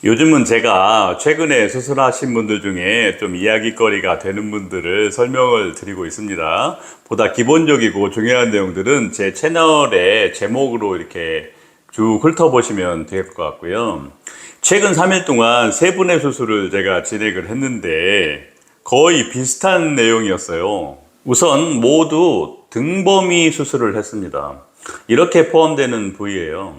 요즘은 제가 최근에 수술하신 분들 중에 좀 이야기거리가 되는 분들을 설명을 드리고 있습니다. 보다 기본적이고 중요한 내용들은 제 채널의 제목으로 이렇게 쭉 훑어보시면 될 것 같고요. 최근 3일 동안 세 분의 수술을 제가 진행을 했는데 거의 비슷한 내용이었어요. 우선 모두 등버미 수술을 했습니다. 이렇게 포함되는 부위예요.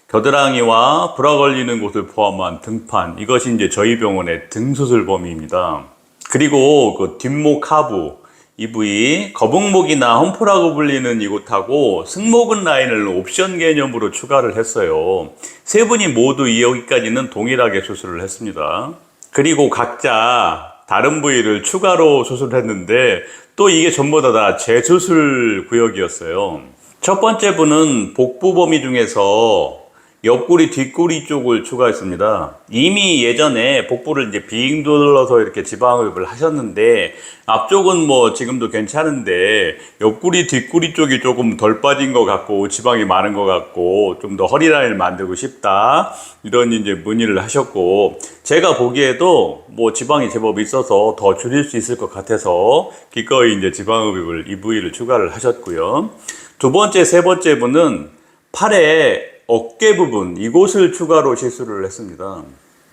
겨드랑이와 불화 걸리는 곳을 포함한 등판, 이것이 이제 저희 병원의 등수술 범위입니다. 그리고 그 뒷목 하부, 이 부위, 거북목이나 험프라고 불리는 이곳하고 승모근 라인을 옵션 개념으로 추가를 했어요. 세 분이 모두 여기까지는 동일하게 수술을 했습니다. 그리고 각자 다른 부위를 추가로 수술했는데 또 이게 전부 다 재수술 구역이었어요. 첫 번째 분은 복부 범위 중에서 옆구리, 뒷구리 쪽을 추가했습니다. 이미 예전에 복부를 이제 빙 둘러서 이렇게 지방흡입을 하셨는데 앞쪽은 뭐 지금도 괜찮은데 옆구리, 뒷구리 쪽이 조금 덜 빠진 것 같고 지방이 많은 것 같고 좀 더 허리 라인을 만들고 싶다 이런 이제 문의를 하셨고 제가 보기에도 뭐 지방이 제법 있어서 더 줄일 수 있을 것 같아서 기꺼이 이제 지방흡입을 이 부위를 추가를 하셨고요. 두 번째, 세 번째 분은 팔에 어깨 부분 이곳을 추가로 시술을 했습니다.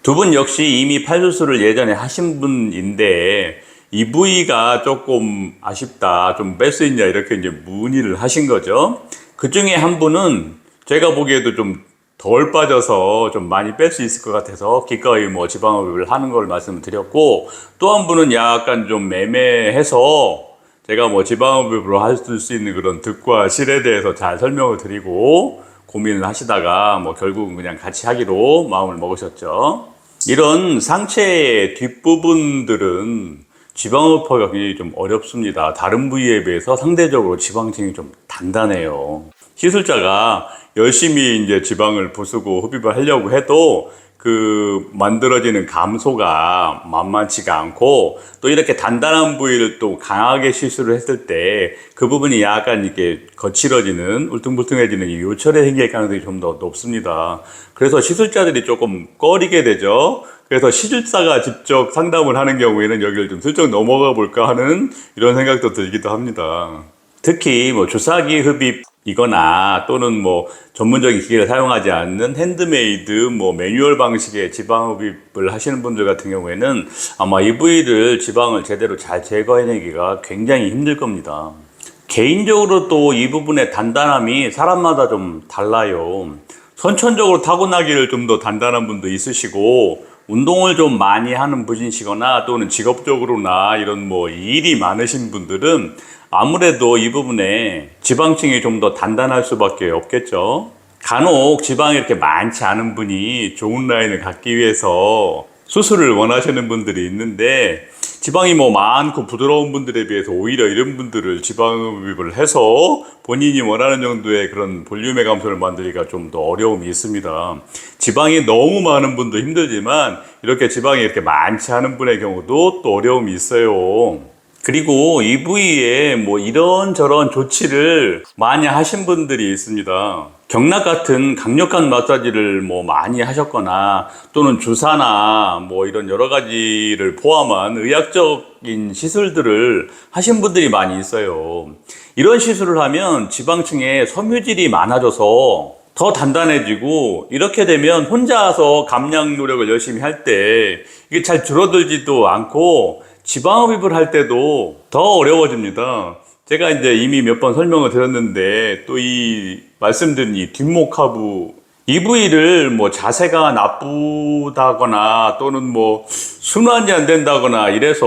두 분 역시 이미 팔 수술을 예전에 하신 분인데 이 부위가 조금 아쉽다, 좀 뺄 수 있냐 이렇게 이제 문의를 하신 거죠. 그 중에 한 분은 제가 보기에도 좀 덜 빠져서 좀 많이 뺄 수 있을 것 같아서 기꺼이 뭐 지방흡입을 하는 걸 말씀을 드렸고, 또 한 분은 약간 좀 매매해서 제가 뭐 지방흡입으로 할 수 있는 그런 득과 실에 대해서 잘 설명을 드리고 고민을 하시다가 뭐 결국은 그냥 같이 하기로 마음을 먹으셨죠. 이런 상체의 뒷부분들은 지방흡입하기가 굉장히 좀 어렵습니다. 다른 부위에 비해서 상대적으로 지방층이 좀 단단해요. 시술자가 열심히 이제 지방을 부수고 흡입을 하려고 해도 그 만들어지는 감소가 만만치가 않고, 또 이렇게 단단한 부위를 또 강하게 시술을 했을 때 그 부분이 약간 이렇게 거칠어지는 울퉁불퉁해지는 이 요철에 생길 가능성이 좀 더 높습니다. 그래서 시술자들이 조금 꺼리게 되죠. 그래서 시술사가 직접 상담을 하는 경우에는 여기를 좀 슬쩍 넘어가 볼까 하는 이런 생각도 들기도 합니다. 특히 뭐 주사기 흡입이거나 또는 뭐 전문적인 기계를 사용하지 않는 핸드메이드 뭐 매뉴얼 방식의 지방 흡입을 하시는 분들 같은 경우에는 아마 이 부위를 지방을 제대로 잘 제거해내기가 굉장히 힘들 겁니다. 개인적으로 또 이 부분의 단단함이 사람마다 좀 달라요. 선천적으로 타고나기를 좀 더 단단한 분도 있으시고, 운동을 좀 많이 하는 분이시거나 또는 직업적으로나 이런 뭐 일이 많으신 분들은 아무래도 이 부분에 지방층이 좀 더 단단할 수밖에 없겠죠. 간혹 지방이 이렇게 많지 않은 분이 좋은 라인을 갖기 위해서 수술을 원하시는 분들이 있는데, 지방이 뭐 많고 부드러운 분들에 비해서 오히려 이런 분들을 지방흡입을 해서 본인이 원하는 정도의 그런 볼륨의 감소를 만들기가 좀 더 어려움이 있습니다. 지방이 너무 많은 분도 힘들지만 이렇게 지방이 이렇게 많지 않은 분의 경우도 또 어려움이 있어요. 그리고 이 부위에 뭐 이런저런 조치를 많이 하신 분들이 있습니다. 경락 같은 강력한 마사지를 뭐 많이 하셨거나 또는 주사나 뭐 이런 여러 가지를 포함한 의학적인 시술들을 하신 분들이 많이 있어요. 이런 시술을 하면 지방층에 섬유질이 많아져서 더 단단해지고, 이렇게 되면 혼자서 감량 노력을 열심히 할 때 이게 잘 줄어들지도 않고 지방흡입을 할 때도 더 어려워집니다. 제가 이제 이미 몇 번 설명을 드렸는데, 또 이 말씀드린 이 뒷목 하부 이 부위를 뭐 자세가 나쁘다거나 또는 뭐 순환이 안 된다거나 이래서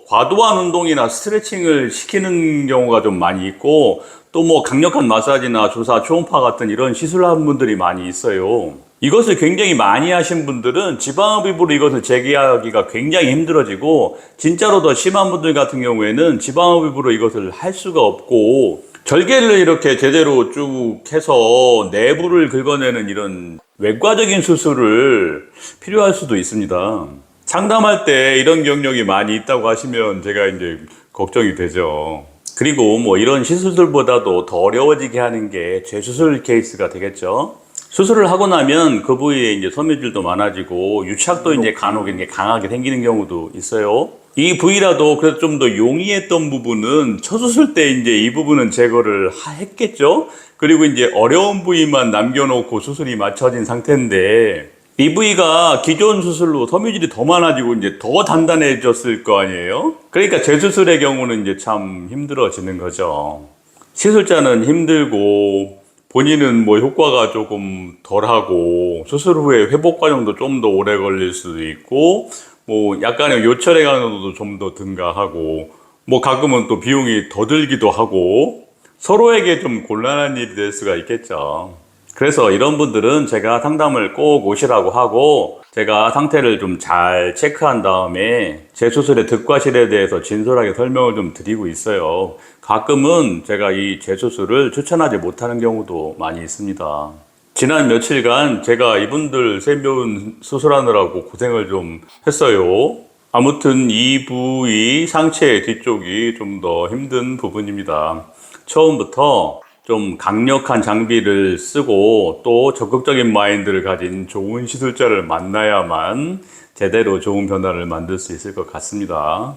과도한 운동이나 스트레칭을 시키는 경우가 좀 많이 있고, 또 뭐 강력한 마사지나 주사, 초음파 같은 이런 시술하는 분들이 많이 있어요. 이것을 굉장히 많이 하신 분들은 지방흡입으로 이것을 재개하기가 굉장히 힘들어지고, 진짜로 더 심한 분들 같은 경우에는 지방흡입으로 이것을 할 수가 없고, 절개를 이렇게 제대로 쭉 해서 내부를 긁어내는 이런 외과적인 수술을 필요할 수도 있습니다. 상담할 때 이런 경력이 많이 있다고 하시면 제가 이제 걱정이 되죠. 그리고 뭐 이런 시술들보다도 더 어려워지게 하는 게 재수술 케이스가 되겠죠. 수술을 하고 나면 그 부위에 이제 섬유질도 많아지고 유착도 이제 간혹 이제 강하게 생기는 경우도 있어요. 이 부위라도 그래도 좀 더 용이했던 부분은 첫 수술 때 이제 이 부분은 제거를 했겠죠. 그리고 이제 어려운 부위만 남겨놓고 수술이 마쳐진 상태인데 이 부위가 기존 수술로 섬유질이 더 많아지고 이제 더 단단해졌을 거 아니에요? 그러니까 재수술의 경우는 이제 참 힘들어지는 거죠. 시술자는 힘들고 본인은 뭐 효과가 조금 덜하고 수술 후에 회복 과정도 좀 더 오래 걸릴 수도 있고 뭐 약간의 요철의 강도도 좀 더 증가하고 뭐 가끔은 또 비용이 더 들기도 하고 서로에게 좀 곤란한 일이 될 수가 있겠죠. 그래서 이런 분들은 제가 상담을 꼭 오시라고 하고 제가 상태를 좀 잘 체크한 다음에 재수술의 득과 실에 대해서 진솔하게 설명을 좀 드리고 있어요. 가끔은 제가 이 재수술을 추천하지 못하는 경우도 많이 있습니다. 지난 며칠간 제가 이분들 세 분 수술하느라고 고생을 좀 했어요. 아무튼 이 부위 상체 뒤쪽이 좀 더 힘든 부분입니다. 처음부터 좀 강력한 장비를 쓰고 또 적극적인 마인드를 가진 좋은 시술자를 만나야만 제대로 좋은 변화를 만들 수 있을 것 같습니다.